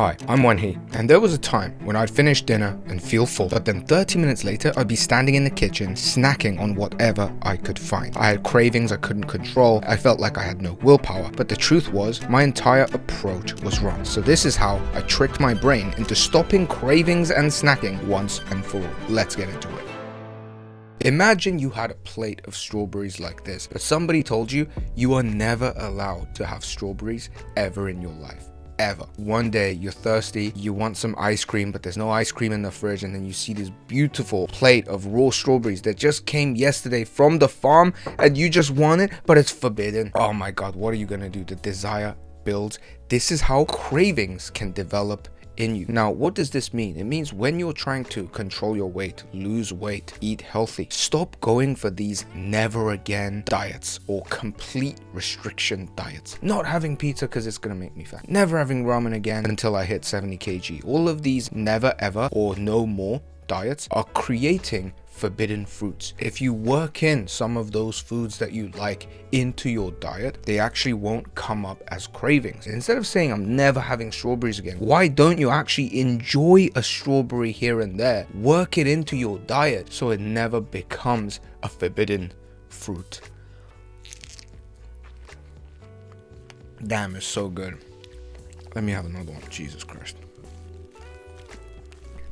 Hi, I'm Wanhee, and there was a time when I'd finish dinner and feel full, but then 30 minutes later I'd be standing in the kitchen snacking on whatever I could find. I had cravings I couldn't control, I felt like I had no willpower, but the truth was my entire approach was wrong. So this is how I tricked my brain into stopping cravings and snacking once and for all. Let's get into it. Imagine you had a plate of strawberries like this, but somebody told you you are never allowed to have strawberries ever in your life. Ever. One day you're thirsty, you want some ice cream, but there's no ice cream in the fridge, and then you see this beautiful plate of raw strawberries that just came yesterday from the farm and you just want it, but it's forbidden. Oh my god, what are you gonna do? The desire builds. This is how cravings can develop in you. Now, what does this mean? It means when you're trying to control your weight, lose weight, eat healthy, stop going for these never again diets or complete restriction diets. Not having pizza because it's gonna make me fat. Never having ramen again until I hit 70 kg. All of these never ever or no more diets are creating forbidden fruits. If you work in some of those foods that you like into your diet, they actually won't come up as cravings. Instead of saying I'm never having strawberries again, why don't you actually enjoy a strawberry here and there? Work it into your diet so it never becomes a forbidden fruit. Damn, it's so good. Let me have another one. Jesus Christ.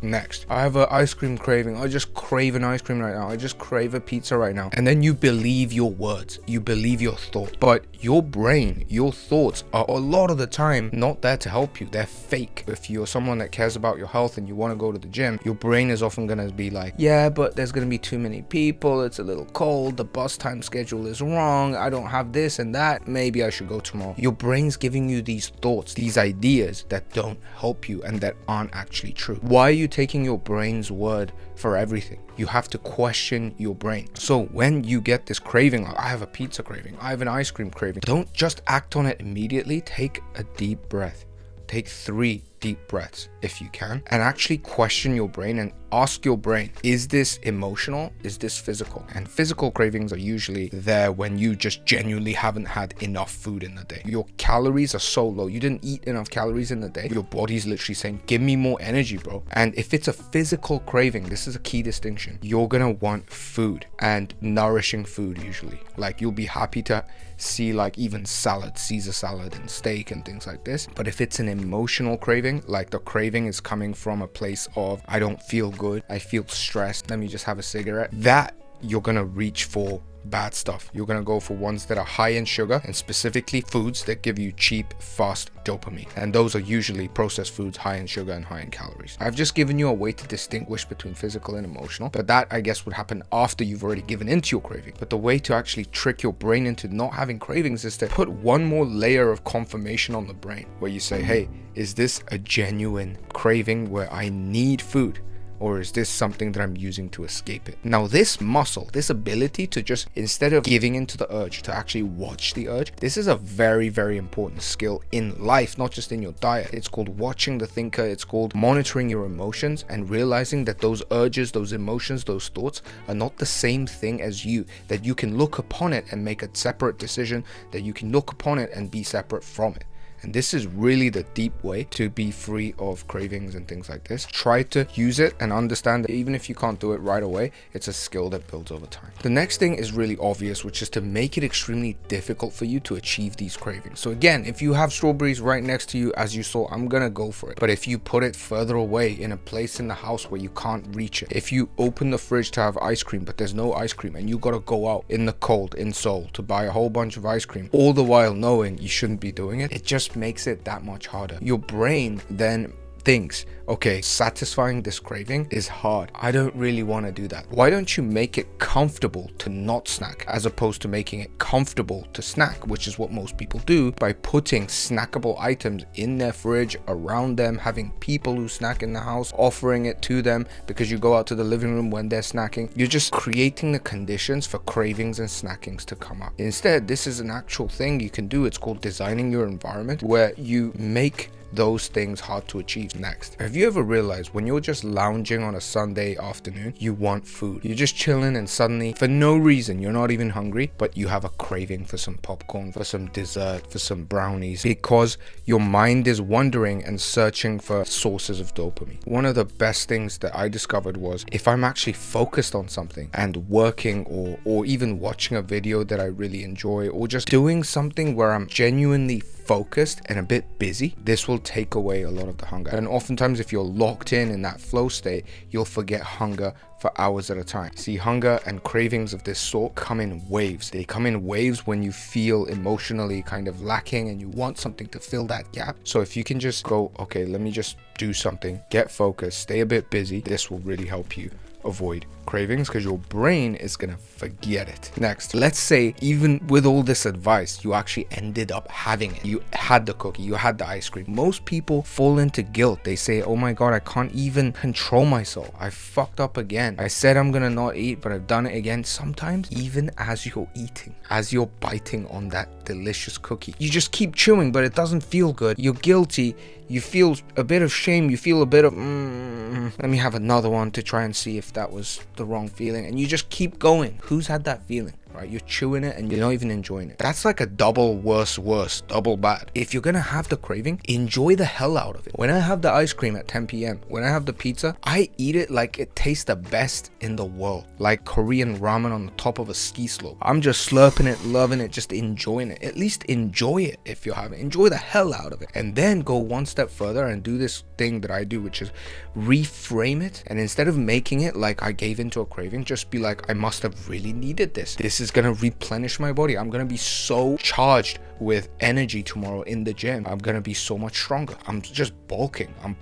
Next, I have an ice cream craving. I just crave an ice cream right now. I just crave a pizza right now. And then you believe your words, you believe your thought, but your brain, your thoughts are a lot of the time not there to help you. They're fake. If you're someone that cares about your health and you want to go to the gym, your brain is often going to be like, yeah, but there's going to be too many people, it's a little cold, the bus time schedule is wrong, I don't have this and that, maybe I should go tomorrow. Your brain's giving you these thoughts, these ideas that don't help you and that aren't actually true. Why are you taking your brain's word for everything? You have to question your brain. So when you get this craving, like, I have a pizza craving, I have an ice cream craving, don't just act on it immediately. Take a deep breath. Take 3 deep breaths if you can, and actually question your brain and ask your brain, is this emotional? Is this physical? And physical cravings are usually there when you just genuinely haven't had enough food in the day. Your calories are so low, you didn't eat enough calories in the day. Your body's literally saying, give me more energy, bro. And if it's a physical craving, this is a key distinction. You're gonna want food, and nourishing food usually. Like, you'll be happy to see like even salad, Caesar salad and steak and things like this. But if it's an emotional craving, like the craving is coming from a place of, I don't feel good, I feel stressed, let me just have a cigarette, that you're gonna reach for bad stuff. You're gonna go for ones that are high in sugar, and specifically foods that give you cheap, fast dopamine. And those are usually processed foods high in sugar and high in calories. I've just given you a way to distinguish between physical and emotional, but that I guess would happen after you've already given into your craving. But the way to actually trick your brain into not having cravings is to put one more layer of confirmation on the brain, where you say, hey, is this a genuine craving where I need food? Or is this something that I'm using to escape it? Now, this muscle, this ability to just, instead of giving into the urge, to actually watch the urge, this is a very, very important skill in life, not just in your diet. It's called watching the thinker. It's called monitoring your emotions and realizing that those urges, those emotions, those thoughts are not the same thing as you, that you can look upon it and make a separate decision, that you can look upon it and be separate from it. And this is really the deep way to be free of cravings and things like this. Try to use it and understand that even if you can't do it right away, it's a skill that builds over time. The next thing is really obvious, which is to make it extremely difficult for you to achieve these cravings. So again, if you have strawberries right next to you, as you saw, I'm gonna go for it. But if you put it further away in a place in the house where you can't reach it, if you open the fridge to have ice cream, but there's no ice cream, and you gotta go out in the cold in Seoul to buy a whole bunch of ice cream, all the while knowing you shouldn't be doing it, it just makes it that much harder. Your brain then thinks, okay, satisfying this craving is hard, I don't really want to do that. Why don't you make it comfortable to not snack, as opposed to making it comfortable to snack, which is what most people do by putting snackable items in their fridge, around them, having people who snack in the house, offering it to them because you go out to the living room when they're snacking. You're just creating the conditions for cravings and snackings to come up. Instead, this is an actual thing you can do. It's called designing your environment, where you make those things hard to achieve. Next, have you ever realized when you're just lounging on a Sunday afternoon, you want food? You're just chilling and suddenly, for no reason, you're not even hungry, but you have a craving for some popcorn, for some dessert, for some brownies, because your mind is wandering and searching for sources of dopamine. One of the best things that I discovered was if I'm actually focused on something and working or even watching a video that I really enjoy, or just doing something where I'm genuinely focused and a bit busy, this will take away a lot of the hunger. And oftentimes if you're locked in that flow state, you'll forget hunger for hours at a time. See, hunger and cravings of this sort come in waves. They come in waves when you feel emotionally kind of lacking and you want something to fill that gap. So if you can just go, okay, let me just do something, get focused, stay a bit busy, this will really help you avoid cravings, because your brain is gonna forget it. Next, let's say even with all this advice, you actually ended up having it. You had the cookie, you had the ice cream. Most people fall into guilt. They say, oh my god, I can't even control myself. I fucked up again. I said I'm gonna not eat, but I've done it again. Sometimes even as you're eating, as you're biting on that delicious cookie, you just keep chewing, but it doesn't feel good. You're guilty. You feel a bit of shame. You feel a bit of, let me have another one to try and see if that was the wrong feeling. And you just keep going. Who's had that feeling? Right? You're chewing it and you're not even enjoying it. That's like a double worse, double bad. If you're gonna have the craving, enjoy the hell out of it. When I have the ice cream at 10 p.m, when I have the pizza, I eat it like it tastes the best in the world. Like Korean ramen on the top of a ski slope. I'm just slurping it, loving it, just enjoying it. At least enjoy it if you're having it. Enjoy the hell out of it. And then go one step further and do this thing that I do, which is reframe it. And instead of making it like I gave into a craving, just be like, I must have really needed this. This is gonna replenish my body. I'm gonna be so charged with energy tomorrow in the gym. I'm gonna be so much stronger. I'm just bulking. I'm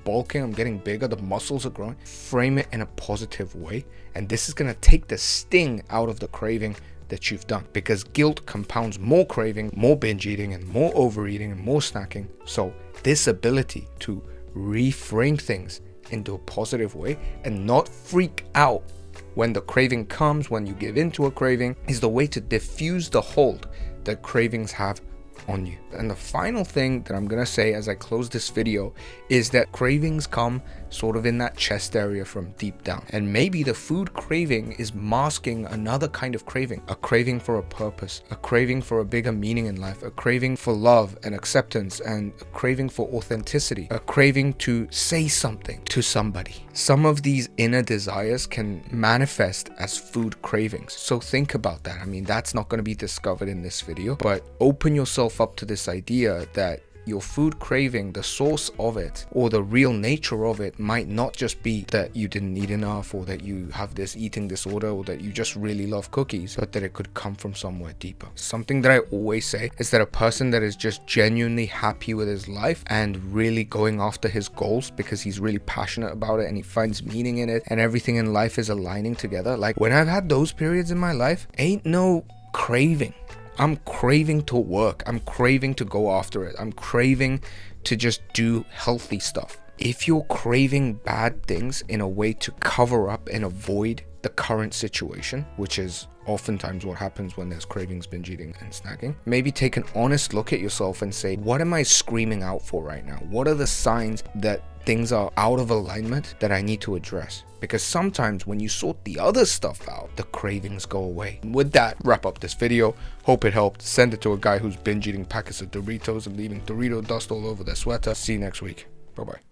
getting bigger. The muscles are growing. Frame it in a positive way, and this is gonna take the sting out of the craving that you've done, because guilt compounds more craving, more binge eating, and more overeating and more snacking. So this ability to reframe things into a positive way and not freak out when the craving comes, when you give into a craving, is the way to diffuse the hold that cravings have on you. And the final thing that I'm gonna say as I close this video is that cravings come sort of in that chest area from deep down, and maybe the food craving is masking another kind of craving, a craving for a purpose, a craving for a bigger meaning in life, a craving for love and acceptance, and a craving for authenticity, a craving to say something to somebody. Some of these inner desires can manifest as food cravings, so think about that. I mean, that's not going to be discovered in this video, but open yourself up to this idea that your food craving, the source of it or the real nature of it, might not just be that you didn't eat enough, or that you have this eating disorder, or that you just really love cookies, but that it could come from somewhere deeper. Something that I always say is that a person that is just genuinely happy with his life and really going after his goals because he's really passionate about it and he finds meaning in it and everything in life is aligning together. Like when I've had those periods in my life, ain't no craving. I'm craving to work. I'm craving to go after it. I'm craving to just do healthy stuff. If you're craving bad things in a way to cover up and avoid the current situation, which is oftentimes what happens when there's cravings, binge eating, and snacking, maybe take an honest look at yourself and say, what am I screaming out for right now? What are the signs that things are out of alignment that I need to address? Because sometimes when you sort the other stuff out, the cravings go away. With that, wrap up this video. Hope it helped. Send it to a guy who's binge eating packets of Doritos and leaving Dorito dust all over their sweater. See you next week. Bye-bye.